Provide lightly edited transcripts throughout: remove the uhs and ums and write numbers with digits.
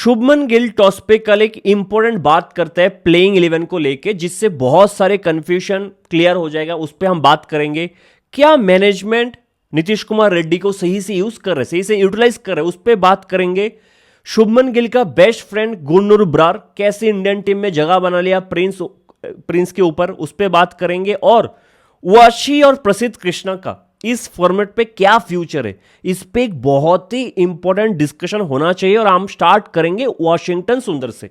Shubman Gill toss पे कल एक इंपॉर्टेंट बात करता है प्लेइंग 11 को लेके, जिससे बहुत सारे कंफ्यूजन क्लियर हो जाएगा। उस पर हम बात करेंगे। क्या मैनेजमेंट नीतीश कुमार रेड्डी को सही से यूज कर रहे, सही से यूटिलाइज कर रहे, उस पर बात करेंगे। शुभमन गिल का बेस्ट फ्रेंड गुरनूर ब्रार कैसे इंडियन टीम में जगह बना लिया प्रिंस के ऊपर, उस पर बात करेंगे। और वाशी और प्रसिद्ध कृष्णा का इस फॉर्मेट पे क्या फ्यूचर है, इस पे एक बहुत ही इंपॉर्टेंट डिस्कशन होना चाहिए। और हम स्टार्ट करेंगे वॉशिंगटन सुंदर से।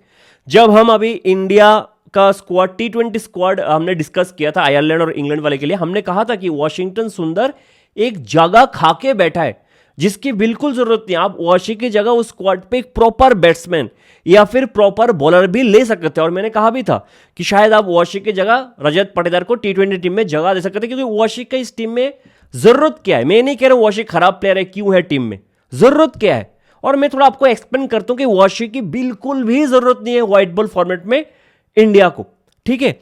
जब हम अभी इंडिया का स्क्वाड T20 स्क्वाड हमने डिस्कस किया था आयरलैंड और इंग्लैंड वाले के लिए, हमने कहा था कि वॉशिंगटन सुंदर एक जगह खाके बैठा है जिसकी बिल्कुल जरूरत नहीं। आप वाशी की जगह उस स्क्वाड पे एक प्रॉपर बैट्समैन या फिर प्रॉपर बॉलर भी ले सकते थे। और मैंने कहा भी था कि शायद आप वाशी की जगह रजत पाटीदार को T20 टीम में जगह दे सकते थे, क्योंकि वाशी का इस टीम में जरूरत क्या है। मैं नहीं कह रहा हूं वाशी खराब प्लेयर है, क्यों है टीम में, जरूरत क्या है। और मैं थोड़ा आपको एक्सप्लेन करता हूं कि वाशी की बिल्कुल भी जरूरत नहीं है व्हाइट बॉल फॉर्मेट में इंडिया को। ठीक है,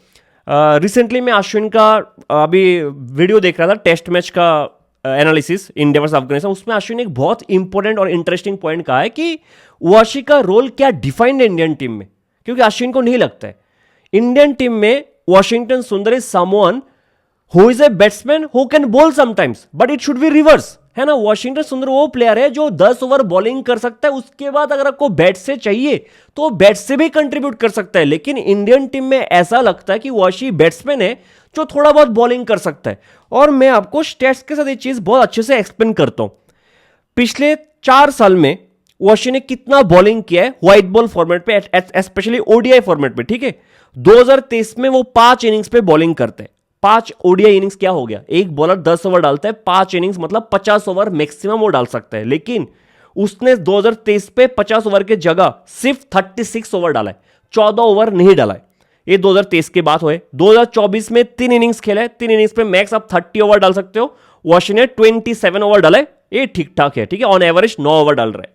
रिसेंटली मैं अश्विन का अभी वीडियो देख रहा था, टेस्ट मैच का एनालिसिस इंडिया वर्सेस अफगानिस्तान। उसमें अश्विन एक बहुत इंपॉर्टेंट और इंटरेस्टिंग पॉइंट कहा है कि वाशी का रोल क्या डिफाइंड है इंडियन टीम में, क्योंकि अश्विन को नहीं लगता है इंडियन टीम में वॉशिंगटन सुंदर is someone who is a batsman who can ball sometimes, but it should be reverse, है ना। वॉशिंगटन सुंदर वो प्लेयर है जो 10 ओवर बॉलिंग कर सकता है, उसके बाद अगर आपको बैट से चाहिए तो बैट से भी कंट्रीब्यूट कर सकता है। लेकिन इंडियन टीम में ऐसा लगता है कि वाशी बैट्समैन है जो थोड़ा बहुत बॉलिंग कर सकता है। और मैं आपको स्टैट्स के साथ ये चीज बहुत अच्छे से एक्सप्लेन करता हूं। पिछले 4 साल में वाशी ने कितना बॉलिंग किया है व्हाइट बॉल फॉर्मेट पे, स्पेशली ओडीआई फॉर्मेट पे। ठीक है, 2023 में वो 5 इनिंग्स पे बॉलिंग करते हैं। 5 ओडीआई इनिंग्स क्या हो गया, एक बॉलर 10 ओवर डालता है, 5 इनिंग्स मतलब 50 ओवर मैक्सिमम वो डाल सकता है। लेकिन उसने 2023 पे 50 ओवर के जगह सिर्फ 36 ओवर डाला है, 14 ओवर नहीं डाला है। ये 2023 की बात हुए। 2024 में 3 इनिंग्स खेला है, 3 इनिंग्स पे मैक्स आप 30 ओवर डाल सकते हो। वाशी ने 27 ओवर डाला है, ये ठीक ठाक है। ठीक है, ऑन एवरेज 9 ओवर डाल रहा है,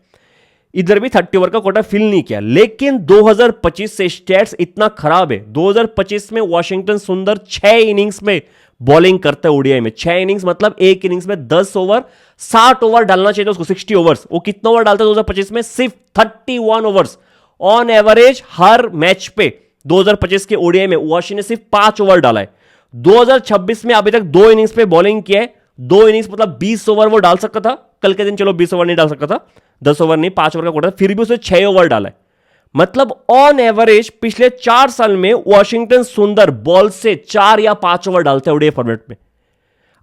इधर भी 30 ओवर का कोटा फिल नहीं किया। लेकिन 2025 से स्टैट्स इतना खराब है। 2025 में वॉशिंगटन सुंदर 6 इनिंग्स में बॉलिंग करता है ओडीआई में। 6 इनिंग्स मतलब एक इनिंग्स में 10 ओवर, 60 ओवर डालना चाहिए उसको, 60 ओवर्स। वो कितना ओवर डालता है 2025 में, सिर्फ 31 overs on average her match पे। 2025 के ओडीआई में वाशी ने सिर्फ 5 ओवर डाला है। 2026 में अभी तक 2 इनिंग्स पे बॉलिंग किया है। 2 इनिंग्स मतलब 20 ओवर वो डाल सकता था, कल के दिन चलो 20 ओवर नहीं डाल सकता था, 10 ओवर नहीं 5 ओवर का कोटा, फिर भी उसने 6 ओवर डाला है। मतलब ऑन एवरेज पिछले 4 साल में वॉशिंगटन सुंदर बॉल से 4 या 5 ओवर डालते हैं ओडीआई फॉर्मेट में।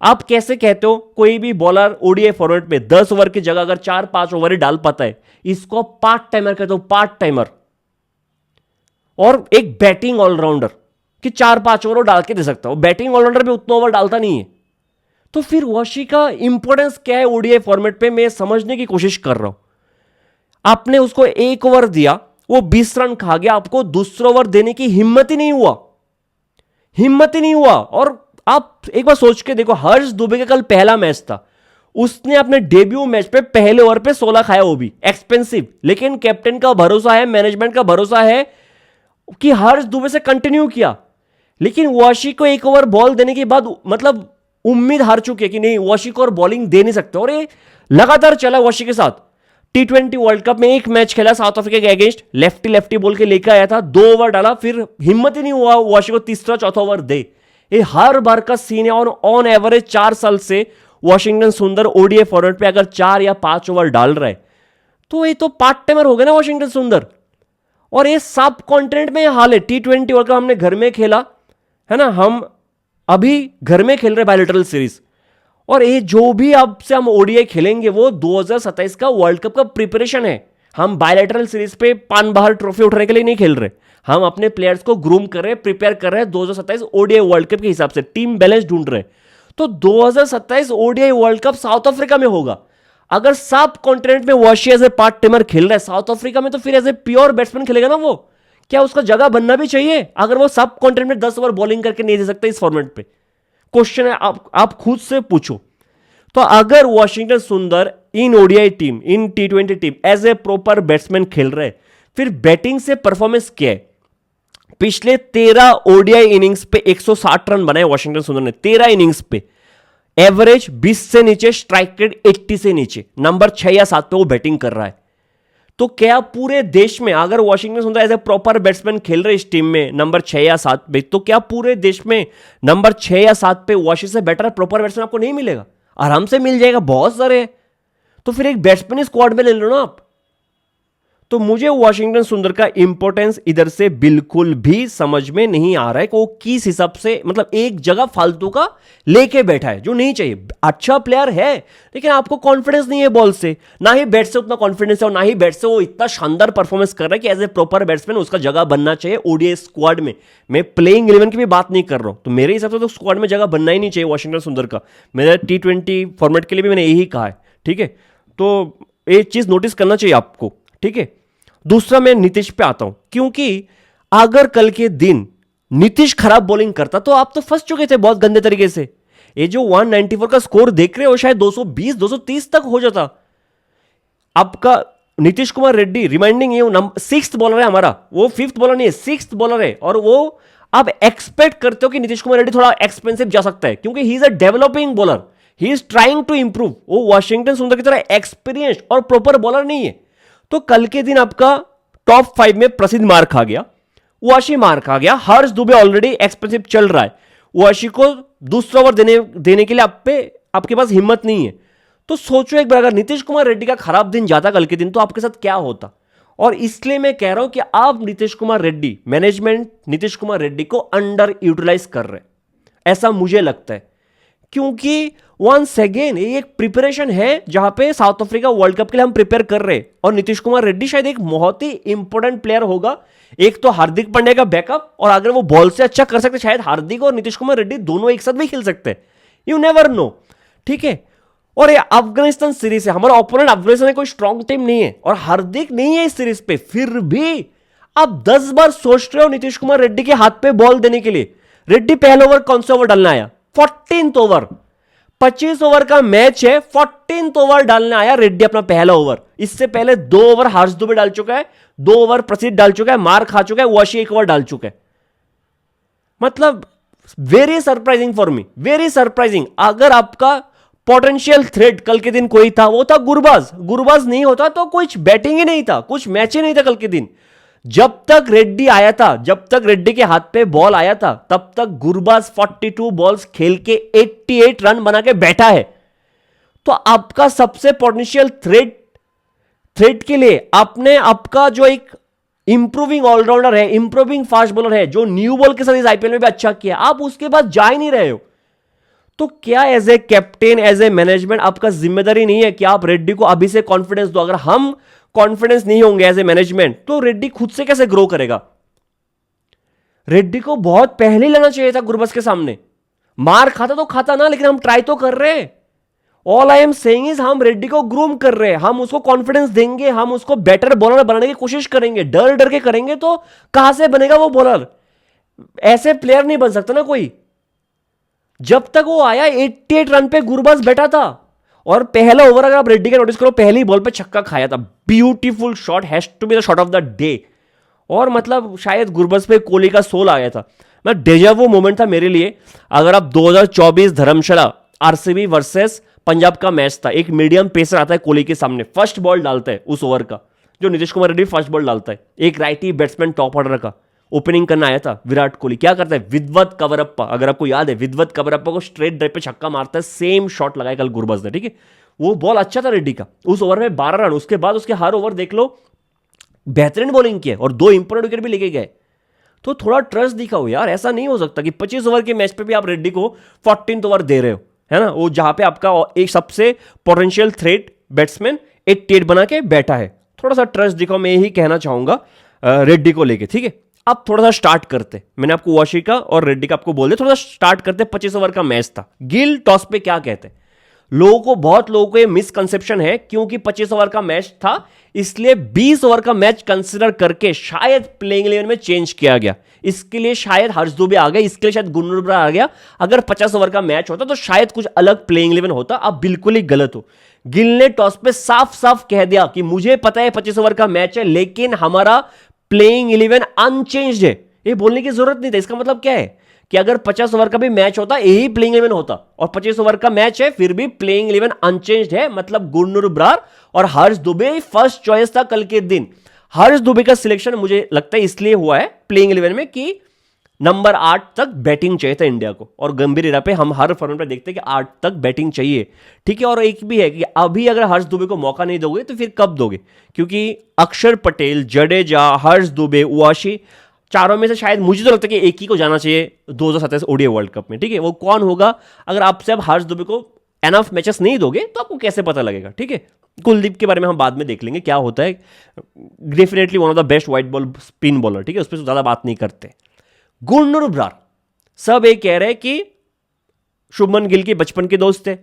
आप कैसे कहते हो कोई भी बॉलर ओडीआई फॉर्मेट में 10 ओवर की जगह अगर 4-5 ओवर ही डाल पाता है, इसको पार्ट टाइमर कहते हो, पार्ट टाइमर। और एक बैटिंग ऑलराउंडर कि 4-5 ओवर डाल के दे सकता हो, बैटिंग ऑलराउंडर भी उतना ओवर डालता नहीं है। तो फिर वाशी का इंपॉर्टेंस क्या है ओडीआई फॉर्मेट पे, मैं समझने की कोशिश कर रहा हूं। आपने उसको 1 ओवर दिया, वो 20 रन खा गया, आपको दूसरा ओवर देने की हिम्मत ही नहीं हुआ, हिम्मत ही नहीं हुआ। और आप एक बार सोच के देखो, हर्ष दुबे का कल पहला मैच था, उसने अपने डेब्यू मैच पे पहले ओवर पे 16 खाया, वो भी एक्सपेंसिव। लेकिन कैप्टन का भरोसा है, मैनेजमेंट का भरोसा है कि हर्ष दुबे से कंटिन्यू किया। लेकिन वाशी को 1 ओवर बॉल देने के बाद मतलब उम्मीद हार चुके कि नहीं वाशी को और बॉलिंग दे नहीं सकते। और ये लगातार चला वाशी के साथ। T20 वर्ल्ड कप में एक मैच खेला साउथ अफ्रीका के अगेंस्ट, लेफ्टी बोल के लेकर आया था, 2 ओवर डाला, फिर हिम्मत ही नहीं हुआ वाशी को तीसरा चौथा ओवर दे। ये हर बार का सीन है। और ऑन एवरेज 4 साल से वॉशिंगटन सुंदर ओडीआई फॉर्मेट पे अगर 4 या 5 ओवर डाल रहा है तो ये तो पार्ट टाइमर हो गया ना वॉशिंगटन सुंदर। और ये सब कॉन्टिनेंट में हाल है। T20 वर्ल्ड कप हमने घर में खेला है ना, हम अभी घर में खेल रहे बायलैटरल सीरीज। और ये जो भी अब से हम ओडीआई खेलेंगे वो 2027 का वर्ल्ड कप का प्रिपरेशन है। हम बायलैटरल सीरीज पे पान बाहर ट्रॉफी उठाने के लिए नहीं खेल रहे, हम अपने प्लेयर्स को ग्रूम कर रहे हैं, प्रिपेयर कर रहे हैं 2027 ओडीआई वर्ल्ड कप के हिसाब से, टीम बैलेंस ढूंढ रहे हैं। तो 2027 ODI world cup South Africa में होगा। अगर सब कॉन्टिनेंट में Washi as a part timer खेल रहा है, साउथ अफ्रीका में तो फिर एज ए प्योर बैट्समैन खेलेगा ना वो। क्या उसका जगह बनना भी चाहिए अगर वो सब कॉन्टिनेंट में 10 ओवर बॉलिंग करके नहीं दे सकता इस फॉर्मेट पे? क्वेश्चन है, आप खुद से पूछो। तो अगर Washington Sundar in ODI team, in T20 team as a proper batsman खेल रहे, फिर बैटिंग से परफॉर्मेंस क्या है? पिछले 13 ओडीआई इनिंग्स पे 160 रन बनाए वॉशिंगटन सुंदर ने, 13 इनिंग्स पे। एवरेज 20 से नीचे, स्ट्राइक रेट 80 से नीचे, नंबर 6 या 7 पे वो बैटिंग कर रहा है। तो क्या पूरे देश में अगर वॉशिंगटन सुंदर एज ए प्रॉपर बैट्समैन खेल रहे इस टीम में नंबर 6 या 7 पे, तो क्या पूरे देश में नंबर 6 या 7 पे वॉशिंगटन से बेटर प्रॉपर बैट्समैन आपको नहीं मिलेगा? आराम से मिल जाएगा, बहुत सारे हैं। तो फिर एक बैट्समैन स्क्वाड में ले लो ना आप। तो मुझे वॉशिंगटन सुंदर का इंपॉर्टेंस इधर से बिल्कुल भी समझ में नहीं आ रहा है कि वो किस हिसाब से, मतलब एक जगह फालतू का लेके बैठा है जो नहीं चाहिए। अच्छा प्लेयर है लेकिन आपको कॉन्फिडेंस नहीं है बॉल से, ना ही बैट से उतना कॉन्फिडेंस है, और ना ही बैट से वो इतना शानदार परफॉर्मेंस कर रहा है कि एज ए प्रॉपर बैट्समैन उसका जगह बनना चाहिए ओडीआई स्क्वाड में। मैं प्लेइंग 11 की भी बात नहीं कर रहा हूं, तो मेरे हिसाब से तो स्क्वाड में जगह बनना ही नहीं चाहिए वॉशिंगटन सुंदर का। मेरा T20 फॉर्मेट के लिए भी मैंने यही कहा है, ठीक है। तो ये चीज नोटिस करना चाहिए आपको, ठीक है। दूसरा मैं नीतीश पे आता हूं, क्योंकि अगर कल के दिन नीतीश खराब बॉलिंग करता तो आप तो फंस चुके थे बहुत गंदे तरीके से। ये जो 194 का स्कोर देख रहे हो शायद 220 230 तक हो जाता आपका। नीतीश कुमार रेड्डी, रिमाइंडिंग ये सिक्स्थ बॉलर है हमारा, वो फिफ्थ बॉलर नहीं है, सिक्स्थ बॉलर है। और वो आप एक्सपेक्ट करते हो कि नीतीश कुमार रेड्डी थोड़ा एक्सपेंसिव जा सकता है, क्योंकि he is a developing bowler, he is trying to improve. वो वॉशिंगटन सुंदर की तरह एक्सपीरियंस और प्रॉपर बॉलर नहीं है। तो कल के दिन आपका टॉप 5 में प्रसिद्ध मार खा गया, वाशी मार खा गया, हर्ष दुबे ऑलरेडी एक्सपेंसिव चल रहा है, वाशी को दूसरा ओवर देने के लिए आपके पास हिम्मत नहीं है। तो सोचो एक बार, अगर नीतीश कुमार रेड्डी का खराब दिन जाता कल के दिन तो आपके साथ क्या होता। और इसलिए मैं कह रहा हूं कि आप नीतीश कुमार रेड्डी, मैनेजमेंट नीतीश कुमार रेड्डी को अंडर यूटिलाइज कर रहे, ऐसा मुझे लगता है। क्योंकि वंस अगेन ये एक प्रिपरेशन है जहां पे साउथ अफ्रीका वर्ल्ड कप के लिए हम प्रिपेयर कर रहे हैं, और नीतीश कुमार रेड्डी शायद एक बहुत ही इंपॉर्टेंट प्लेयर होगा। एक तो हार्दिक पांड्या का बैकअप, और अगर वो बॉल से अच्छा कर सकते शायद हार्दिक और नीतीश कुमार रेड्डी दोनों एक साथ भी खेल सकते हैं, यू नेवर नो, ठीक है। और ये अफगानिस्तान सीरीज है, हमारा ओपोनेंट अफगानिस्तान कोई स्ट्रॉन्ग टीम नहीं है और हार्दिक नहीं है इस सीरीज पे, फिर भी आप 10 बार सोच रहे हो नीतीश कुमार रेड्डी के हाथ पे बॉल देने के लिए। रेड्डी पहला ओवर कौन सा ओवर डालना आया? 14th ओवर, 25 ओवर का मैच है, 14th ओवर डालने आया रेड्डी अपना पहला ओवर। इससे पहले 2 ओवर हर्ष दुबे डाल चुका है, 2 ओवर प्रसिद्ध डाल चुका है, मार खा चुका है, वाशी 1 ओवर डाल चुका है। मतलब very surprising for me, very surprising. अगर आपका पोटेंशियल थ्रेट कल के दिन कोई था वो था गुरबाज। गुरबाज नहीं होता तो कुछ बैटिंग ही नहीं था, कुछ मैच ही नहीं था कल के दिन। जब तक रेड्डी आया था, जब तक रेड्डी के हाथ पे बॉल आया था, तब तक गुरबाज 42 बॉल्स खेल के 88 रन बना के बैठा है। तो आपका सबसे पोटेंशियल थ्रेट के लिए आपने आपका जो एक इंप्रूविंग ऑलराउंडर है, इंप्रूविंग फास्ट बॉलर है, जो न्यू बॉल के साथ इस आईपीएल में भी अच्छा किया, आप उसके पास जा ही नहीं रहे हो। तो क्या as a captain, as a management आपका जिम्मेदारी नहीं है कि आप रेड्डी को अभी से कॉन्फिडेंस दो? अगर हम कॉन्फिडेंस नहीं होंगे एज ए मैनेजमेंट तो रेड्डी खुद से कैसे ग्रो करेगा? रेड्डी को बहुत पहले ही लेना चाहिए था गुरबस के सामने। मार खाता तो खाता ना, लेकिन हम ट्राई तो कर रहे हैं। All I am saying is हम रेड्डी को ग्रूम कर रहे हैं, हम उसको कॉन्फिडेंस देंगे, हम उसको बेटर बॉलर बनाने की कोशिश करेंगे। डर डर के करेंगे तो कहां से बनेगा वो बॉलर? ऐसे प्लेयर नहीं बन सकता ना कोई। जब तक वो आया 88 रन पे गुरबाज बैठा था, और पहला ओवर अगर आप रेड्डी का नोटिस करो, पहली बॉल पे छक्का खाया था। Beautiful shot, has to be the shot of the day. और मतलब शायद गुरबाज पे कोहली का सोल आ गया था। मैं डेजावू मोमेंट था मेरे लिए। अगर आप 2024 धर्मशाला आरसीबी वर्सेस पंजाब का मैच था, एक मीडियम पेसर आता है कोहली के सामने, फर्स्ट बॉल डालता है उस ओवर का, जो नीतीश कुमार रेड्डी फर्स्ट बॉल डालता है, एक राइटी बैट्समैन टॉप ऑर्डर का ओपनिंग करना आया था। विराट कोहली क्या करता है? विद्वत कवरप्पा, अगर आपको याद है, विद्वत कवरप्पा को स्ट्रेट ड्राइव पे छक्का मारता है, सेम शॉट लगाया कल गुरबाज ने, ठीक है। वो बॉल अच्छा था रेड्डी का, उस ओवर में 12 रन। उसके बाद उसके हर ओवर देख लो बेहतरीन बॉलिंग की है, और 2 इंपोर्टेंट विकेट भी लेके गए। तो थोड़ा ट्रस्ट दिखाओ यार, ऐसा नहीं हो सकता कि 25 ओवर के मैच पे भी आप रेड्डी को 14th ओवर दे रहे हो, है ना, वो जहां पे आपका एक सबसे पोटेंशियल थ्रेट बैट्समैन 88 बना के बैठा है। थोड़ा सा ट्रस्ट दिखाओ, मैं यही कहना चाहूंगा रेड्डी को लेके, ठीक है। अब थोड़ा सा स्टार्ट करते, मैंने आपको वाशी का और रेड्डी का आपको बोल दिया, थोड़ा सा स्टार्ट करते। 25 ओवर का मैच था, गिल टॉस पे क्या कहते हैं? बहुत लोगों को ये मिसकंसेप्शन है, क्योंकि 25 ओवर का मैच था इसलिए 20 ओवर का मैच कंसीडर करके शायद प्लेइंग 11 में चेंज किया गया। इसके लिए शायद हर्ष दुबे आ गए, इसके लिए शायद गुरनुरबरा आ गया। अगर 50 ओवर का मैच होता तो शायद कुछ अलग प्लेइंग 11 होता। अब बिल्कुल ही गलत हो। गिल ने टॉस पे साफ साफ कह दिया कि मुझे पता है 25 ओवर का मैच है, लेकिन हमारा प्लेइंग 11 अनचेंज्ड है। ये बोलने की जरूरत नहीं था। इसका मतलब क्या है कि अगर 50 ओवर का भी मैच होता यही प्लेइंग 11 होता, और 25 ओवर का मैच है फिर भी प्लेइंग 11 अनचेंज्ड है, मतलब गुरनूर ब्रार और हर्ष दुबे फर्स्ट चॉइस था कल के दिन। हर्ष दुबे का सिलेक्शन मुझे लगता है इसलिए हुआ है प्लेइंग 11 में कि नंबर 8 तक बैटिंग चाहिए था इंडिया को, और गंभीर इरा पे हम हर फॉर्मेट पे देखते हैं कि 8 तक बैटिंग चाहिए, ठीक है। और एक भी है कि अभी अगर हर्ष दुबे को मौका नहीं दोगे तो फिर कब दोगे, क्योंकि अक्षर पटेल, जडेजा, हर्ष दुबे, उवाशी, चारों में से शायद मुझे तो लगता है कि एक ही को जाना चाहिए 2027 ओडीआई वर्ल्ड कप में, ठीक है। वो कौन होगा, अगर आपसे अब हर्ष दुबे को एनफ मैचेस नहीं दोगे तो आपको कैसे पता लगेगा, ठीक है। कुलदीप के बारे में हम बाद में देख लेंगे क्या होता है, definitely one of the best white ball spin bowler, ठीक है, उस पर ज्यादा बात नहीं करते। गुरनूर ब्रार, सब ये कह रहे हैं कि शुभमन गिल के बचपन के दोस्त है,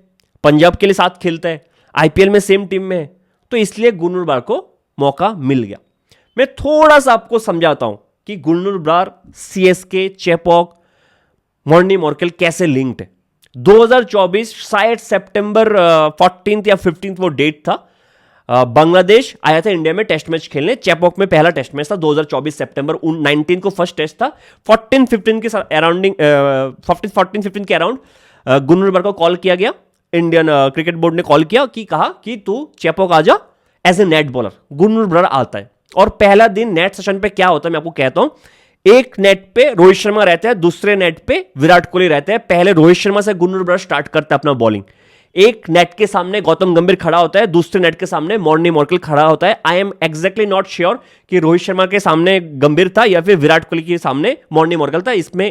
पंजाब के लिए साथ खेलता है, आईपीएल में सेम टीम में है, तो इसलिए गुरनूर ब्रार को मौका मिल गया। मैं थोड़ा सा आपको समझाता हूं कि Gurnoor Brar, CSK, Chepauk, Morny Morkel कैसे लिंक्ड है। 2024 शायद सितंबर 14 या 15 वो डेट था, बांग्लादेश आया था इंडिया में टेस्ट मैच खेलने, चेपॉक में पहला टेस्ट मैच था 2024 सितंबर 19 को फर्स्ट टेस्ट था। 14-15 के अराउंडिंग 14-15 के अराउंड गुरनूर ब्रार को कॉल किया गया, इंडियन क्रिकेट बोर्ड ने कॉल किया कि कहा कि तू चेपॉक आ जा as a net bowler. Gurnoor Brar आता है और पहला दिन नेट सेशन पे क्या होता है मैं आपको कहता हूं। एक नेट पे रोहित शर्मा रहता है, दूसरे नेट पे विराट कोहली रहते हैं। पहले रोहित शर्मा से गुरनूर ब्रार स्टार्ट करता है अपना बॉलिंग। एक नेट के सामने गौतम गंभीर खड़ा होता है, दूसरे नेट के सामने मॉर्नी मॉर्केल खड़ा होता है। I am exactly not sure कि रोहित शर्मा के सामने गंभीर था या फिर विराट कोहली के सामने मॉर्नी मॉर्केल था, इसमें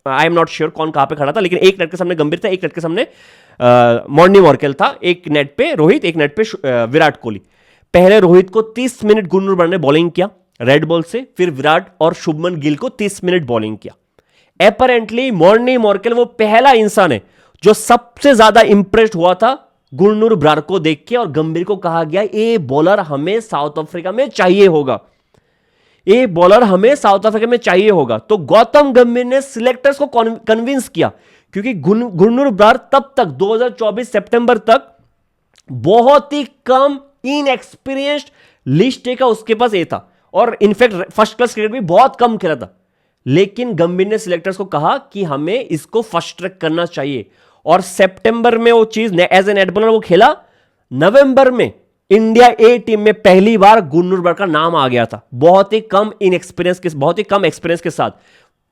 आई एम नॉट श्योर कौन कहां पे खड़ा था, लेकिन एक नेट के सामने गंभीर था, एक नेट के सामने मॉर्नी मॉर्केल था, एक नेट पे रोहित, एक नेट पे विराट कोहली। पहले रोहित को 30 मिनट गुरनूर ब्रार ने बॉलिंग किया रेड बॉल से, फिर विराट और शुभमन गिल को 30 मिनट बॉलिंग किया। अपैरेंटली मॉर्नी मॉर्केल वो पहला इंसान है जो सबसे ज्यादा इंप्रेस्ड हुआ था गुरनूर ब्रार को देख के, और गंभीर को कहा गया ये बॉलर हमें साउथ अफ्रीका में चाहिए होगा, ये बॉलर हमें साउथ अफ्रीका में चाहिए होगा। तो गौतम गंभीर ने सिलेक्टर्स को कन्विंस किया, क्योंकि गुरनूर ब्रार तब तक 2024 सितंबर तक बहुत ही कम इनएक्सपीरियंस्ड लिस्ट का उसके पास ये था, और इनफैक्ट फर्स्ट क्लास क्रिकेट भी बहुत कम खेला था। लेकिन गंभीर ने सिलेक्टर्स को कहा कि हमें इसको फर्स्ट ट्रैक करना चाहिए, और सितंबर में वो चीज एज ए नेट बॉलर वो खेला। नवंबर में इंडिया ए टीम में पहली बार गुरनूर ब्रार का नाम आ गया था, बहुत ही कम एक्सपीरियंस के साथ।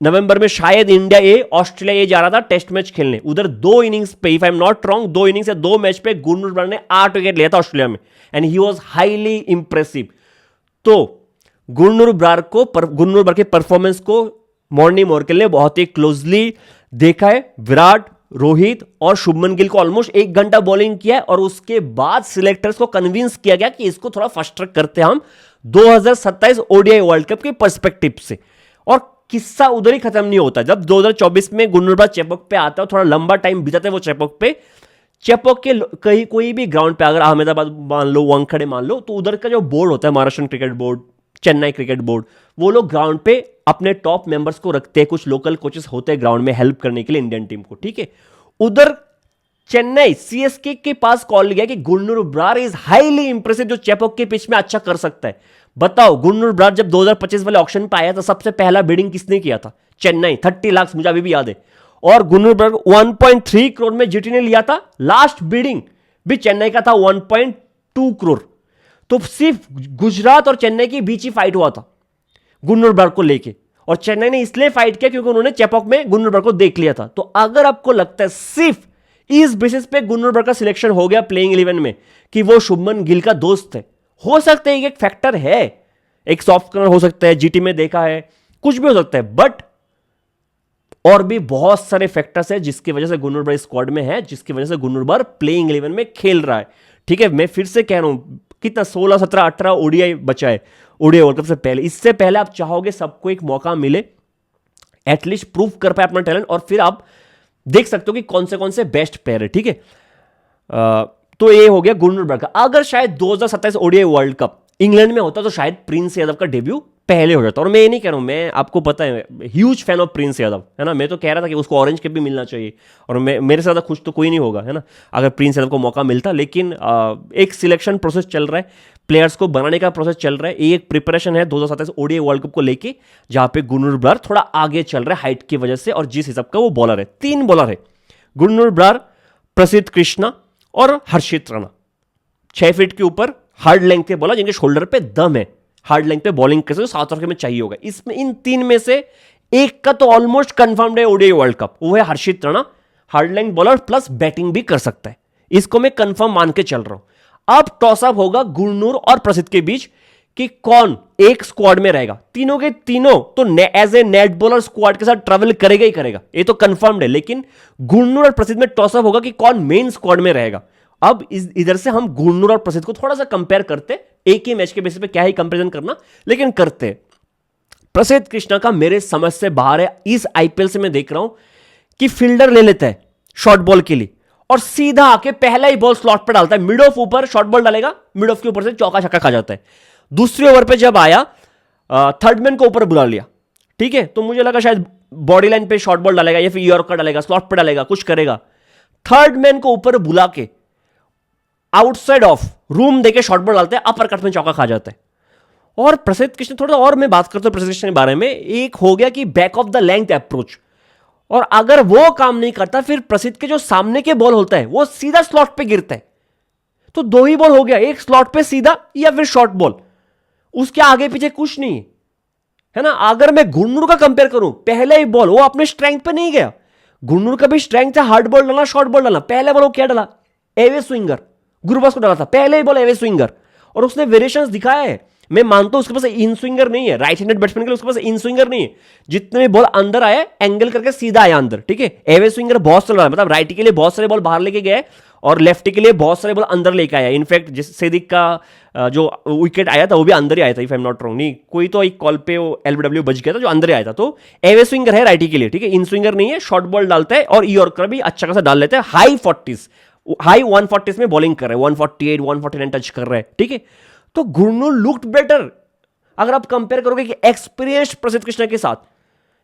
नवंबर में शायद इंडिया ए ऑस्ट्रेलिया ए जा रहा था टेस्ट मैच खेलने, उधर 2 इनिंग्स पे, if I am not wrong, 2 innings या 2 मैच पे गुरनूर ब्रार ने 8 विकेट लिया था ऑस्ट्रेलिया में, and he was highly impressive. तो गुरनूर ब्रार के परफॉर्मेंस को मॉर्नी मॉर्केल ने बहुत ही क्लोजली देखा है। विराट, रोहित और शुभमन गिल को ऑलमोस्ट 1 घंटा बॉलिंग किया है, और उसके बाद सिलेक्टर्स को कन्विंस किया गया कि इसको थोड़ा फास्ट ट्रैक करते हैं हम 2027 ओडीआई वर्ल्ड कप के पर्सपेक्टिव से। और किस्सा उधर ही खत्म नहीं होता, जब 2024 में गुरनूर ब्रार चेपॉक पे आता है, थोड़ा लंबा टाइम बीता है वो चेपॉक पे। चेपॉक के कहीं कोई भी ग्राउंड पे, अगर अहमदाबाद मान लो, वानखेड़े मान लो, तो उधर का जो बोर्ड होता है, Maharashtra cricket board, Chennai cricket board, वो लोग ग्राउंड पे अपने टॉप मेंबर्स को रखते हैं, कुछ लोकल कोचेस होते हैं ग्राउंड में हेल्प करने के लिए इंडियन टीम को, ठीक है। उधर चेन्नई सीएसके के पास कॉल गया कि Gurnoor Brar is highly impressive, जो चेपॉक के पिच में अच्छा कर सकता है। बताओ, गुरनूर ब्रार जब 2025 वाले ऑक्शन पे आया था, सबसे पहला बिडिंग किसने किया था? चेन्नई, 30 लाख, मुझे अभी भी याद है। और गुरनूर ब्रार 1.3 करोड़ में जीटी ने लिया था, लास्ट बिडिंग भी चेन्नई का था 1.2 करोड़। तो सिर्फ गुजरात और चेन्नई के बीच ही फाइट हुआ था गुरनूर ब्रार को लेके, और चेन्नई ने इसलिए फाइट किया क्योंकि उन्होंने चेपॉक में गुरनूर ब्रार को देख लिया था। तो अगर आपको लगता है सिर्फ इस बेसिस पे गुरनूर ब्रार का सिलेक्शन हो गया प्लेइंग 11 में कि वो शुभमन गिल का दोस्त है, हो सकता है एक फैक्टर है, एक सॉफ्ट कॉर्नर हो सकता है, जीटी में देखा है, कुछ भी हो सकता है, बट और भी बहुत सारे फैक्टर्स है जिसकी वजह से गुरनूर ब्रार स्क्वाड में है, जिसकी वजह से गुरनूर ब्रार प्लेइंग 11 में खेल रहा है, ठीक है। मैं फिर से कह रहा हूं, कितना 16, 17, 18 ओडीआई बचा है ओडीआई वर्ल्ड कप से पहले। इससे पहले आप चाहोगे सबको एक मौका मिले, एटलीस्ट प्रूव कर पाए अपना टैलेंट, और फिर आप देख सकते हो कि कौन से बेस्ट प्लेयर है, ठीक है। तो ये हो गया गुरनूर ब्रार का। अगर शायद 2027 ओडीआई वर्ल्ड कप इंग्लैंड में होता तो शायद प्रिंस यादव का डेब्यू पहले हो जाता। और मैं ये नहीं कह रहा हूँ, मैं आपको पता है huge fan of Prince Yadav, है ना। मैं तो कह रहा था कि उसको ऑरेंज कैप भी मिलना चाहिए, और मैं मेरे से ज़्यादा खुश तो कोई नहीं होगा, है ना, अगर प्रिंस यादव को मौका मिलता। लेकिन एक सिलेक्शन प्रोसेस चल रहा है, प्लेयर्स को बनाने का प्रोसेस चल रहा है, एक प्रिपरेशन है 2027 ओडीआई वर्ल्ड कप को लेके, जहां पे गुरनूर ब्रार थोड़ा आगे चल रहा है हाइट की वजह से, और जिस हिसाब का वो बॉलर है, 3 बॉलर है, गुरनूर ब्रार, प्रसिद्ध कृष्णा और हर्षित राणा, 6 फीट के ऊपर हार्ड लेंथ के बॉलर जिनके शोल्डर पे दम है, हार्ड लेंथ पे बॉलिंग कर सकते, साउथ अफ्रीका में चाहिए होगा। इसमें इन 3 में से एक का तो ऑलमोस्ट कंफर्म्ड है ओडीआई वर्ल्ड कप, वो है Harshit Rana, hard length bowler plus batting भी कर सकता है, इसको मैं कंफर्म मान के चल रहा हूं। अब टॉस अप होगा गुरनूर और प्रसिद्ध के बीच कि कौन एक स्क्वाड में रहेगा। तीनों के तीनों तो as a net bowler squad के साथ ट्रेवल करेगा ही करेगा, ये तो कंफर्म्ड है। लेकिन गुरनूर और प्रसिद्ध में टॉस अप होगा कि कौन मेन स्क्वाड में रहेगा। अब इधर से हम गुरनूर और प्रसिद्ध को थोड़ा सा कंपेयर करते, एक ही मैच के बेसिस पे क्या ही कंपैरिजन करना, लेकिन करते। प्रसिद्ध कृष्णा का मेरे समझ से बाहर है। इस आईपीएल से मैं देख रहा हूं कि फील्डर ले लेता है शॉर्ट बॉल के लिए और सीधा आके पहला ही बॉल स्लॉट पर डालता है, मिड ऑफ ऊपर शॉर्ट बॉल डालेगा, मिड ऑफ के ऊपर से चौका छक्का खा जाता है। दूसरे ओवर पे जब आया, थर्ड मैन को ऊपर बुला लिया, ठीक है, तो मुझे लगा शायद बॉडी लाइन पे शॉर्ट बॉल डालेगा या फिर यॉर्कर डालेगा, स्लॉट पर डालेगा, कुछ करेगा। थर्ड मैन को ऊपर बुला के आउटसाइड ऑफ रूम देके शॉर्ट बॉल डालते हैं, अपर कट में चौका खा जाता है। और प्रसिद्ध कृष्ण, थोड़ा और मैं बात करता हूं प्रसिद्ध कृष्ण के बारे में, एक हो गया कि back of the length approach, और अगर वो काम नहीं करता फिर प्रसिद्ध के जो सामने के बॉल होता है वो सीधा स्लॉट पे गिरता है। तो 2 ही बॉल हो गया, एक स्लॉट पे सीधा या फिर शॉर्ट बॉल, उसके आगे पीछे कुछ नहीं है ना। अगर मैं गुरनूर का कंपेयर करूं, पहले ही बॉल वो अपने स्ट्रेंथ पे नहीं गया। गुरनूर का भी स्ट्रेंथ है हार्ड बॉल डालना, शॉर्ट बॉल डालना। पहले बॉल वो क्या डाला, एवे स्विंगर, गुरबाज को डाला था पहले ही बॉल एवे स्विंगर, और उसने वेरिएशंस दिखाया है। मैं मानता हूं उसके पास इन स्विंगर नहीं है, राइट हैंडेड बैट्समैन के लिए उसके पास इन स्विंगर नहीं है। जितने भी बॉल अंदर आए एंगल करके सीधा आया अंदर, ठीक है। एवे स्विंगर बहुत चल रहा है, मतलब राइटी के लिए बहुत सारे बॉल बाहर लेके गए और लेफ्टी के लिए बहुत सारे बॉल अंदर लेके आया। इनफैक्ट जिस सेदिक का जो विकेट आया था वो भी अंदर ही आया था, if I am not wrong, नहीं कोई तो एक कॉल पे वो एलबीडब्ल्यू बच गया था जो अंदर ही आया था। तो एवे स्विंगर है राइटी के लिए, ठीक है, इन स्विंगर नहीं है, शॉर्ट बॉल डालता है और यॉर्कर भी अच्छा खासा डाल लेता है। हाई 140s में बॉलिंग कर रहे हैं, 148 149 टच कर रहे हैं, ठीक है। तो गुरनूर लुक्ड बेटर अगर आप कंपेयर करोगे कि एक्सपीरियंस्ड प्रसिद्ध कृष्णा के साथ,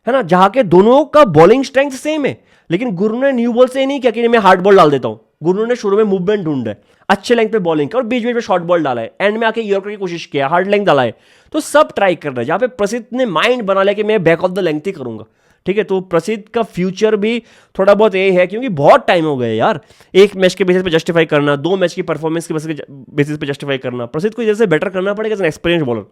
है ना, जहां के दोनों का बॉलिंग स्ट्रेंथ सेम है। लेकिन गुरनूर ने न्यू बॉल से नहीं किया कि मैं हार्ड बॉल डाल देता हूं। गुरनूर ने शुरू में मूवमेंट ढूंढा है, अच्छे लेंथ पे बॉलिंग कर और बीच बीच में शॉर्ट बॉल डाला है, एंड में आके यॉर्कर की कोशिश किया, हार्ड लेंथ डाला है। तो सब ट्राई कर रहे हैं, जहां पे प्रसिद्ध ने माइंड बना लिया कि मैं बैक ऑफ द लेंथ ही करूंगा, ठीक है। तो प्रसिद्ध का फ्यूचर भी थोड़ा बहुत ये है, क्योंकि बहुत टाइम हो गए यार एक मैच के बेसिस पे जस्टिफाई करना, 2 मैच की परफॉर्मेंस के बेसिस पे जस्टिफाई करना। प्रसिद्ध को इधर से बेटर करना पड़ेगा एज एन एक्सपीरियंस बॉलर।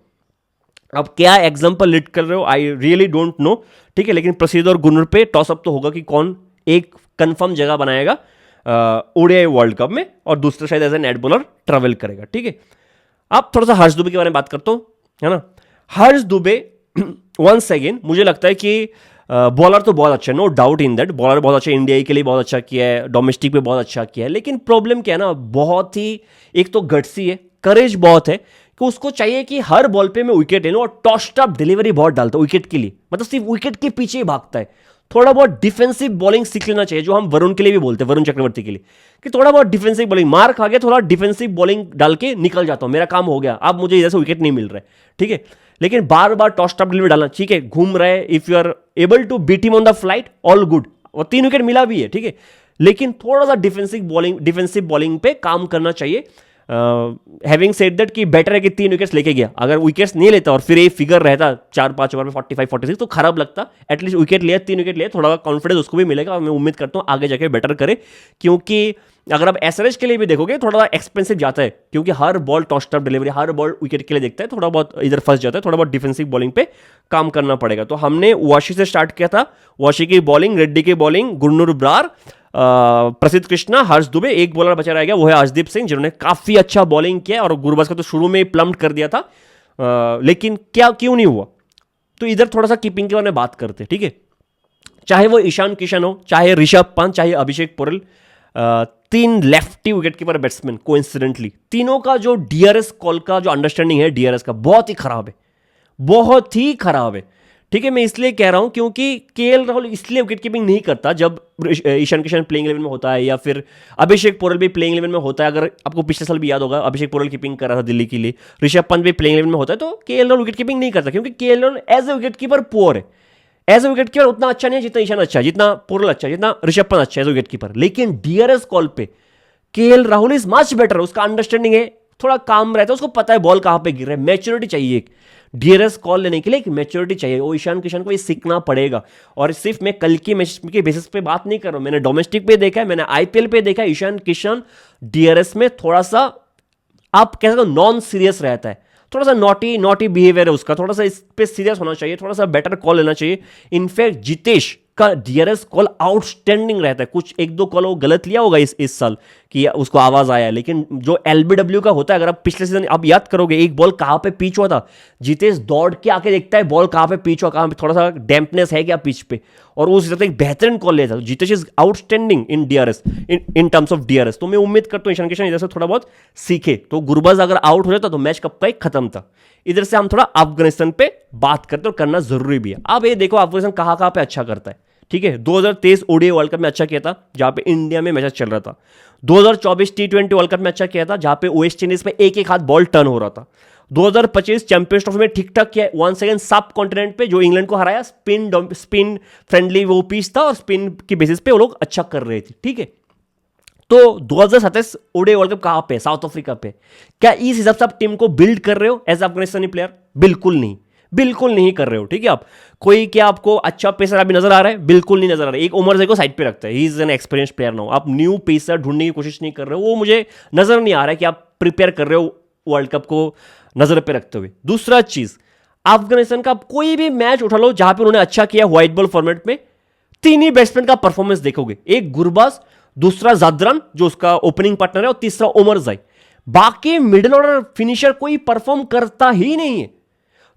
अब क्या एग्जांपल लीड कर रहे हो, आई रियली डोंट नो, ठीक है। लेकिन प्रसिद्ध और गुरनूर पे टॉस अप तो होगा कि कौन एक कंफर्म जगह बनाएगा ओडीआई वर्ल्ड कप में, और दूसरा शायद as a net bowler travel करेगा, ठीक है। अब थोड़ा सा हर्ष दुबे के बारे में बात करता हूं, है ना। हर्ष दुबे वंस अगेन मुझे लगता है कि बॉलर तो बहुत अच्छा है, no doubt in that, bowler बहुत अच्छा, इंडिया के लिए बहुत अच्छा किया है, डोमेस्टिक पे बहुत अच्छा किया है। लेकिन प्रॉब्लम क्या है ना, बहुत ही एक तो गट्सी है, करेज बहुत है कि उसको चाहिए कि हर बॉल पे मैं विकेट ले लूं, और टॉस्ट अप डिलीवरी बहुत डालता है विकेट के लिए, मतलब सिर्फ विकेट के पीछे ही भागता है। थोड़ा बहुत डिफेंसिव बॉलिंग सीख लेना चाहिए, जो हम वरुण के लिए भी बोलते हैं, वरुण चक्रवर्ती के लिए, कि थोड़ा बहुत डिफेंसिव बॉलिंग, मार खा गया थोड़ा डिफेंसिव बॉलिंग डाल के निकल जाता हूं, मेरा काम हो गया, अब मुझे इधर से विकेट नहीं मिल रहा है, ठीक है। लेकिन बार बार टॉस्ट अप डिलीवरी डालना, ठीक है, घूम रहे, if you are able to beat him on the flight, all good, और 3 विकेट मिला भी है, ठीक है। लेकिन थोड़ा सा डिफेंसिव बॉलिंग पे काम करना चाहिए। हैविंग सेड दैट कि बेटर है कि 3 विकेट्स लेके गया, अगर विकेट्स नहीं लेता और फिर ये फिगर रहता 4-5 ओवर में 45-46 तो खराब लगता। एटलीस्ट विकेट लिया, 3 विकेट लिया, थोड़ा कॉन्फिडेंस उसको भी मिलेगा, और मैं उम्मीद करता हूँ आगे जाके बेटर करे। क्योंकि अगर आप एसआरएच के लिए भी देखोगे थोड़ा एक्सपेंसिव जाता है, क्योंकि हर बॉल टॉस्ट अप डिलीवरी, हर बॉल विकेट के लिए देखता है, थोड़ा बहुत इधर फंस जाता है, थोड़ा बहुत डिफेंसिव बॉलिंग पे काम करना पड़ेगा। तो हमने वाशी से स्टार्ट किया था, वाशी की बॉलिंग, रेड्डी की बॉलिंग, गुरनूर ब्रार, प्रसिद्ध कृष्णा, हर्ष दुबे, एक बॉलर बचा रह गया वो है अर्शदीप सिंह, जिन्होंने काफी अच्छा बॉलिंग किया, और गुरबाज का तो शुरू में ही प्लम्ड कर दिया था। लेकिन क्या क्यों नहीं हुआ, तो इधर थोड़ा सा कीपिंग के बारे में बात करते, ठीक है। चाहे वो ईशान किशन हो, चाहे ऋषभ पंत, चाहे अभिषेक पुरल, 3 lefty wicket keeper batsman, coincidentally तीनों का जो डीआरएस कॉल का जो अंडरस्टैंडिंग है डीआरएस का बहुत ही खराब है, बहुत ही खराब है, ठीक है, मैं इसलिए कह रहा हूं क्योंकि केएल राहुल इसलिए विकेट कीपिंग नहीं करता जब ईशान किशन प्लेइंग 11 में होता है, या फिर अभिषेक पोरल भी प्लेइंग 11 में होता है। अगर आपको पिछले साल भी याद होगा, अभिषेक पोरल कीपिंग कर रहा था दिल्ली के लिए, ऋषभ पंत भी प्लेइंग 11 में होता है, तो केएल राहुल विकेट कीपिंग नहीं करता क्योंकि KL Rahul as a wicket keeper poor है। एज ए विकेट कीपर उतना अच्छा नहीं है जितना ईशान अच्छा है, जितना पोरल अच्छा है, जितना ऋषभ पंत अच्छा है एज ए विकेट कीपर। लेकिन डीआरएस कॉल पे KL Rahul is much better, उसका अंडरस्टैंडिंग है, थोड़ा काम रहता है, उसको पता है बॉल कहां पे गिर रहा है। मैच्योरिटी चाहिए एक डीआरएस कॉल लेने के लिए, एक मैच्योरिटी चाहिए, वो ईशान किशन को ये सीखना पड़ेगा। और सिर्फ मैं कल की मैच के बेसिस पे बात नहीं कर रहा हूं, मैंने डोमेस्टिक पे देखा है, मैंने आईपीएल पे देखा है, ईशान किशन डीआरएस में थोड़ा सा आप कह सकते हो नॉन सीरियस रहता है, थोड़ा सा नॉटी बिहेवियर है उसका, थोड़ा सा इस पे सीरियस होना चाहिए, थोड़ा सा बेटर कॉल लेना चाहिए। इनफैक्ट जितेश का डीआरएस कॉल आउटस्टैंडिंग रहता है, कुछ एक दो कॉल वो गलत लिया होगा इस साल कि उसको आवाज आया, लेकिन जो एलबीडब्ल्यू का होता है, अगर आप पिछले सीजन आप याद करोगे एक बॉल कहां पे पिच हुआ था, जितेश दौड़ के आके देखता है बॉल कहां पे पिच हुआ, कहां पे थोड़ा सा डैम्पनेस है क्या पिच पे, और उस हिसाब से एक बेहतरीन कॉल लेता है। Jitesh is outstanding in DRS, in terms of DRS. तो मैं उम्मीद करता हूं ईशान किशन इधर से थोड़ा बहुत सीखे, तो गुरबाज अगर आउट हो जाता तो मैच कब का ही खत्म था। इधर से हम थोड़ा अफगानिस्तान पे बात करते और करना जरूरी भी है। अब ये देखो अफगानिस्तान कहां पे अच्छा करता है, ठीक है। 2023 ओडीआई वर्ल्ड कप में अच्छा किया था जहां पे इंडिया में मैच चल रहा था। 2024 टी20 वर्ल्ड कप में अच्छा किया था जहां पे वेस्ट इंडीज में एक एक हाथ बॉल टर्न हो रहा था। 2025 चैंपियंस ट्रॉफी में ठीक ठाक किया, वन सेकंड सब कॉन्टिनेंट पे जो इंग्लैंड को हराया, स्पिन फ्रेंडली वो पिच था और स्पिन की बेसिस पे वो लोग अच्छा कर रहे थे, ठीक है। तो 2027 ओडीआई वर्ल्ड कप कहां पे, साउथ अफ्रीका पे। क्या इस हिसाब से आप टीम को बिल्ड कर रहे हो एज अफगानिस्तानी प्लेयर? बिल्कुल नहीं, बिल्कुल नहीं कर रहे हो, ठीक है। आप कोई क्या आपको अच्छा पेसर अभी नजर आ रहा है? बिल्कुल नहीं नजर आ रहा है। एक उमर जय को साइड पे रखता है, he is an experience player now. आप न्यू पेसर ढूंढने की कोशिश नहीं कर रहे हो, वो मुझे नजर नहीं आ रहा है कि आप प्रिपेयर कर रहे हो वर्ल्ड कप को नजर पे रखते हुए। दूसरा चीज, अफगानिस्तान का आप कोई भी मैच उठा लो जहां पे उन्होंने अच्छा किया व्हाइट बॉल फॉर्मेट में, तीन ही बैट्समैन का परफॉर्मेंस देखोगे, एक गुरबाज, दूसरा जादरान जो उसका ओपनिंग पार्टनर है, और तीसरा उमर जय। बाकी मिडिल ऑर्डर फिनिशर कोई परफॉर्म करता ही नहीं है।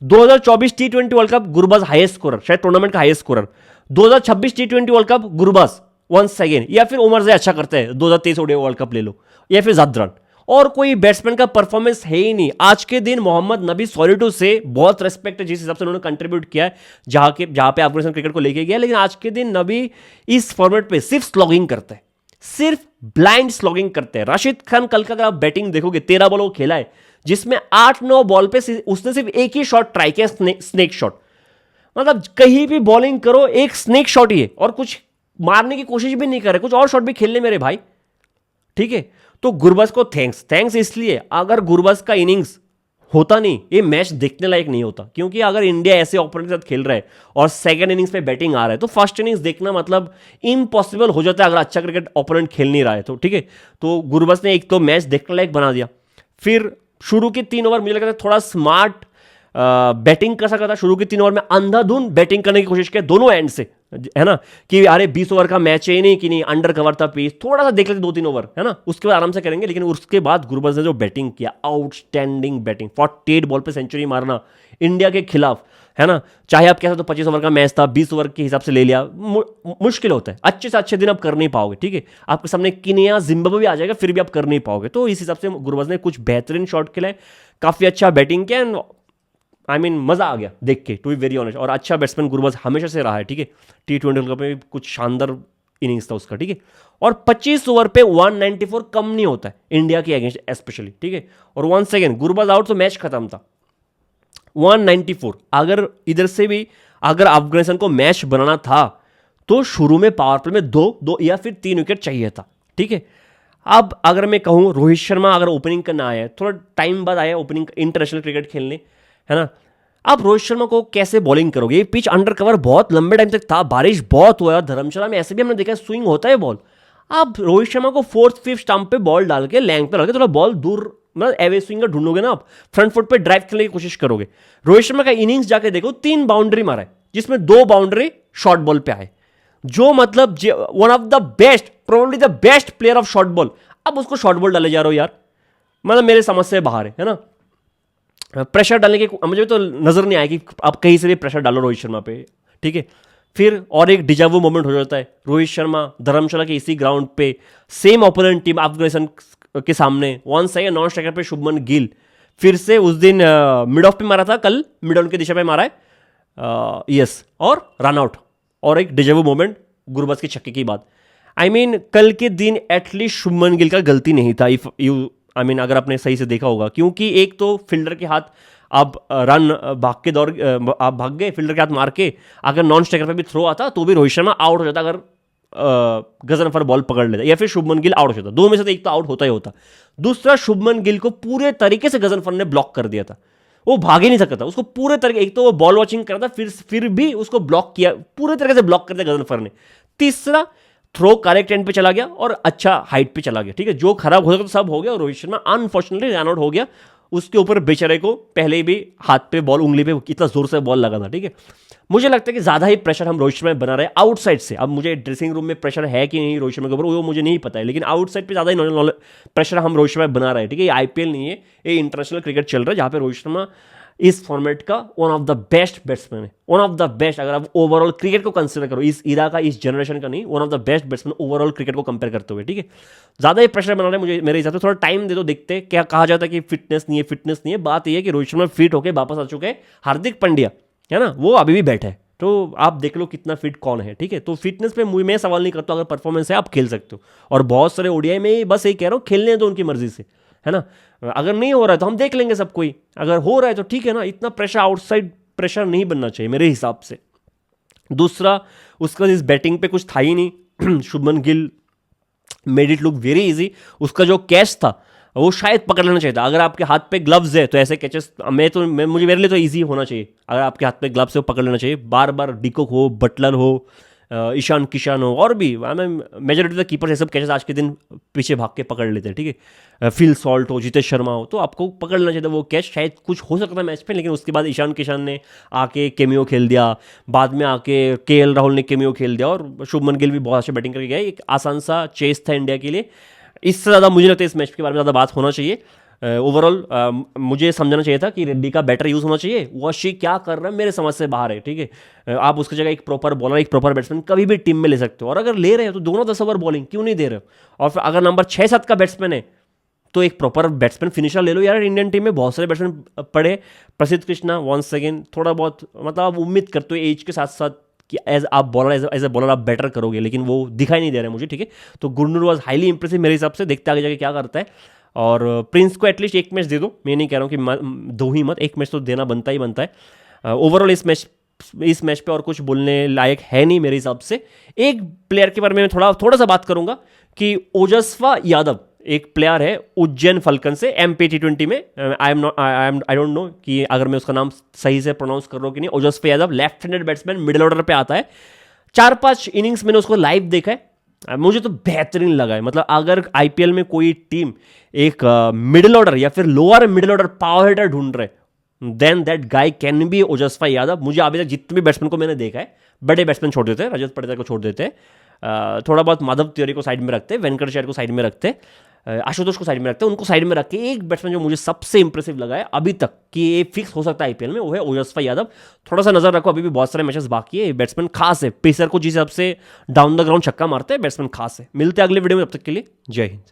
2024 टी20 world cup Gurbaz highest scorer, शायद टूर्नामेंट का हाईएस्ट स्कोरर। 2026 टी20 world cup Gurbaz once again, या फिर उमर जय अच्छा करते हैं, 2023 ओडीआई वर्ल्ड कप ले लो, या फिर जादरान। और कोई बैट्समैन का परफॉर्मेंस है ही नहीं। आज के दिन मोहम्मद नबी सॉलिटो से बहुत रेस्पेक्ट है जिस हिसाब से उन्होंने कंट्रीब्यूट किया है जहां पे अफगानिस्तान क्रिकेट को लेके गया, लेकिन आज के दिन नबी इस फॉर्मेट पे सिर्फ स्लॉगिंग करते हैं, सिर्फ ब्लाइंड स्लॉगिंग करते हैं। राशिद खान कल का अगर आप बैटिंग देखोगे, 13 बॉल वो खेला है जिसमें 8-9 बॉल पे उसने सिर्फ एक ही शॉट ट्राई किया, स्नेक शॉट। मतलब कहीं भी बॉलिंग करो एक स्नेक शॉट ही है, और कुछ मारने की कोशिश भी नहीं कर रहे, कुछ और शॉट भी खेलने मेरे भाई, ठीक है। तो गुरबाज को थैंक्स इसलिए, अगर गुरबाज का इनिंग्स होता नहीं ये मैच देखने लायक नहीं होता, क्योंकि अगर इंडिया ऐसे ओपनर के साथ खेल रहा है और सेकंड इनिंग्स पे बैटिंग आ रहा है तो फर्स्ट इनिंग्स देखना मतलब इम्पॉसिबल हो जाता है अगर अच्छा क्रिकेट ओपोनेंट खेल नहीं रहा है तो, ठीक है। तो गुरबाज ने एक तो मैच देखने लायक बना दिया। फिर शुरू के 3 ओवर मुझे लगता है थोड़ा स्मार्ट बैटिंग कर सकता था। शुरू के 3 ओवर में अंधाधुंध बैटिंग करने की कोशिश किया दोनों एंड से, है ना, कि अरे 20 ओवर का मैच है नहीं कि नहीं, अंडर कवर था पिच, थोड़ा सा देख लेते 2-3 ओवर, है ना, उसके बाद आराम से करेंगे। लेकिन उसके बाद गुरबाज ने जो बैटिंग किया, आउटस्टैंडिंग बैटिंग, 48 बॉल पे सेंचुरी मारना इंडिया के खिलाफ, है ना। चाहे आप कहते तो 25 ओवर का मैच था, 20 ओवर के हिसाब से ले लिया, मुश्किल होता है, अच्छे से अच्छे दिन आप कर नहीं पाओगे, ठीक है। आपके सामने किनिया जिम्बाब्वे भी आ जाएगा फिर भी आप कर नहीं पाओगे। तो इस हिसाब से गुरबाज ने कुछ बेहतरीन शॉट खेला, काफी अच्छा बैटिंग किया, आई मीन मजा आ गया देख के, टू बी वेरी ऑनेस्ट। और अच्छा बैट्समैन गुरबाज हमेशा से रहा है, ठीक है। टी20 वर्ल्ड कप में कुछ शानदार इनिंग्स था उसका, ठीक है। और 25 ओवर पे 194 कम नहीं होता है इंडिया के अगेंस्ट स्पेशली, ठीक है। और वंस अगेन गुरबाज आउट तो मैच खत्म था। 194, अगर इधर से भी अगर अफगानिस्तान को मैच बनाना था तो शुरू में पावर प्ले में 2 या फिर 3 विकेट चाहिए था, ठीक है। अब अगर मैं कहूँ रोहित शर्मा अगर ओपनिंग करना आया, थोड़ा टाइम बाद आया ओपनिंग इंटरनेशनल क्रिकेट खेलने, है ना। आप रोहित शर्मा को कैसे बॉलिंग करोगे? ये पिच अंडर कवर बहुत लंबे टाइम तक था, बारिश बहुत हुआ, धर्मशाला में ऐसे भी हमने देखा स्विंग होता है बॉल। आप रोहित शर्मा को 4th-5th स्टंप पे बॉल डाल के लेंथ पे डाल के थोड़ा बॉल दूर, मतलब एवे स्विंगर ढूंढोगे ना, आप फ्रंट फुट पे ड्राइव करने की कोशिश करोगे। रोहित शर्मा का इनिंग्स जाके देखो, 3 बाउंड्री मारा है जिसमें 2 बाउंड्री शॉर्ट बॉल पे आए, जो मतलब one of the best, probably the best player of short ball. अब उसको शॉर्ट बॉल डाले जा रहे हो यार, मतलब मेरे समझ से बाहर है ना। प्रेशर डालने के मुझे तो नजर नहीं आया कि आप कहीं से भी प्रेशर डालो रोहित शर्मा पे, ठीक है। फिर और एक डिजावू मोमेंट हो जाता है, रोहित शर्मा धर्मशाला के इसी ग्राउंड पे सेम ओपोनेंट टीम अफगानिस्तान के सामने, वन साइड नॉन स्ट्राइकर पे शुभमन गिल, फिर से उस दिन मिड ऑफ पे मारा था, कल मिड ऑन की दिशा पे मारा है, यस, और रन आउट, और एक डिजेबू मोमेंट गुरबख्श के छक्के की बात। आई मीन कल के दिन एटलीस्ट शुभमन गिल का गलती नहीं था, इफ यू आई मीन अगर आपने सही से देखा होगा, क्योंकि एक तो फील्डर के हाथ आप रन भाग के दौड़ आप भाग गए फील्डर के हाथ मार के, अगर नॉन स्ट्राइकर पे भी थ्रो आता तो भी रोहित शर्मा आउट हो जाता अगर गजनफर बॉल पकड़ लेता, या फिर शुभमन गिल आउट हो जाता, दो में से तो एक तो आउट होता ही होता। दूसरा, शुभमन गिल को पूरे तरीके से गजनफर ने ब्लॉक कर दिया था, वो भाग ही नहीं सकता था, उसको पूरे तरीके, एक तो वो बॉल वॉचिंग कर रहा था, फिर भी उसको ब्लॉक किया, पूरे तरीके से ब्लॉक कर दिया गजनफर ने। तीसरा, थ्रो करेक्ट एंड पे चला गया और अच्छा हाइट पे चला गया, ठीक है, जो खराब हो सकता तो सब हो गया, और Rohit Sharma unfortunately run out हो गया। उसके ऊपर बेचारे को पहले ही भी हाथ पे बॉल, उंगली पे इतना जोर से बॉल लगा था, ठीक है। मुझे लगता है कि ज्यादा ही प्रेशर हम रोहित शर्मा बना रहे हैं आउटसाइड से। अब मुझे ड्रेसिंग रूम में प्रेशर है कि नहीं रोहित शर्मा के ऊपर वो मुझे नहीं पता है, लेकिन आउटसाइड पे ज्यादा ही प्रेशर हम रोहित शर्मा बना रहे हैं, ठीक है। ये आईपीएल नहीं है, ये इंटरनेशनल क्रिकेट चल रहा है, जहां पे रोहित शर्मा इस फॉर्मेट का one of the best batsman है, वन ऑफ द बेस्ट। अगर आप ओवरऑल क्रिकेट को कंसिडर करो, इस इरा का, इस जनरेशन का नहीं, one of the best batsman overall cricket को कंपेयर करते हुए, ठीक है। ज्यादा ही प्रेशर बना रहे हैं मुझे, मेरे हिसाब से थोड़ा टाइम दे दो, देखते हैं। क्या कहा जाता है कि फिटनेस नहीं है, फिटनेस नहीं है, बात यह है कि रोहित शर्मा फिट होकर वापस आ चुके हैं। हार्दिक पांड्या है ना, वो अभी भी बैठे है, तो आप देख लो कितना फिट कौन है, ठीक है। तो फिटनेस पे मैं सवाल नहीं करता, अगर परफॉर्मेंस है आप खेल सकते हो, और बहुत सारे ओडीआई में बस यही कह रहा हूँ, खेलने दो उनकी मर्जी से, है ना। अगर नहीं हो रहा है तो हम देख लेंगे सब कोई, अगर हो रहा है तो ठीक है ना, इतना प्रेशर, आउटसाइड प्रेशर नहीं बनना चाहिए मेरे हिसाब से। दूसरा, उसका इस बैटिंग पे कुछ था ही नहीं Shubman Gill made it look very easy. उसका जो कैच था वो शायद पकड़ लेना चाहिए था, अगर आपके हाथ पे ग्लव्स है तो ऐसे कैचेस मुझे मेरे लिए तो इजी होना चाहिए, अगर आपके हाथ पे ग्लव्स है वो पकड़ लेना चाहिए। बार बार डिकॉक हो, बटलर हो, ईशान किशन हो, और भी मेजोरिटी ऑफ द कीपर्स ये सब कैचेस आज के दिन पीछे भाग के पकड़ लेते हैं, ठीक है। फिल सॉल्ट हो, जितेश शर्मा हो, तो आपको पकड़ लेना चाहिए था वो कैच। शायद कुछ हो सकता था मैच पे, लेकिन उसके बाद ईशान किशन ने आके केमियो खेल दिया, बाद में आके केएल राहुल ने केमियो खेल दिया, और शुभमन गिल भी बहुत अच्छी बैटिंग करके गए। एक आसान सा चेस था इंडिया के लिए। इससे ज़्यादा मुझे लगता है इस मैच के बारे में ज़्यादा बात होना चाहिए। ओवरऑल मुझे समझना चाहिए था कि रेड्डी का बेटर यूज़ होना चाहिए। वॉशी क्या कर रहा है मेरे समझ से बाहर है, ठीक है। आप उसकी जगह एक प्रॉपर बॉलर, एक प्रॉपर बैट्समैन कभी भी टीम में ले सकते हो, और अगर ले रहे हो तो दोनों 10 ओवर बॉलिंग क्यों नहीं दे रहे हो। और फिर अगर नंबर 6-7 का बैट्समैन है तो एक प्रॉपर बैट्समैन फिनिशर ले लो यार। इंडियन टीम में बहुत सारे बैट्समैन पड़े, प्रसिद्ध कृष्णा वंस अगेन, थोड़ा बहुत मतलब आप उम्मीद करते हो एज के साथ साथ कि एज आप बॉलर, एज ए बॉलर आप बेटर करोगे, लेकिन वो दिखाई नहीं दे रहा है मुझे, ठीक है। तो गुरनूर वॉज हाईली इंप्रेसिव मेरे हिसाब से, देखते आगे जाके क्या करता है। और प्रिंस को एटलीस्ट एक मैच दे दो, मैं नहीं कह रहा हूँ कि दो ही मत, एक मैच तो देना बनता ही बनता है। ओवरऑल इस मैच पे और कुछ बोलने लायक है नहीं मेरे हिसाब से। एक प्लेयर के बारे में थोड़ा सा बात करूंगा कि ओजस्वा यादव एक प्लेयर है उज्जैन फल्कन से, एमपी T20 में। आई डोंट नो कि अगर मैं उसका नाम सही से प्रोनाउंस कर रहा हूँ कि नहीं। Ojaswa Yadav left handed batsman, middle order पे आता है। 4-5 इनिंग्स मैंने उसको लाइव देखा है, मुझे तो बेहतरीन लगा है। मतलब अगर आईपीएल में कोई टीम एक मिडिल ऑर्डर या फिर lower middle order power hitter ढूंढ रहे, then that guy can be Ojaswa Yadav. मुझे अभी तक जितने भी बैट्समैन को मैंने देखा है, बड़े बैट्समैन छोड़ देते हैं, रजत पाटीदार को छोड़ देते हैं, थोड़ा बहुत माधव तिवारी को साइड में रखते हैं, वेंकटेश्वर को साइड में रखते हैं, आशुतोष को साइड में रखते हैं, उनको साइड में रख के एक बैट्समैन जो मुझे सबसे इंप्रेसिव लगा है अभी तक कि ये फिक्स हो सकता है आईपीएल में, वो है ओजस्वा यादव। थोड़ा सा नजर रखो, अभी भी बहुत सारे मैचेस बाकी है। बैट्समैन खास है, पेसर को जिस हिसाब से डाउन द ग्राउंड छक्का मारते हैं, बैट्समैन खास है। मिलते हैं अगले वीडियो में, तब तक के लिए जय हिंद।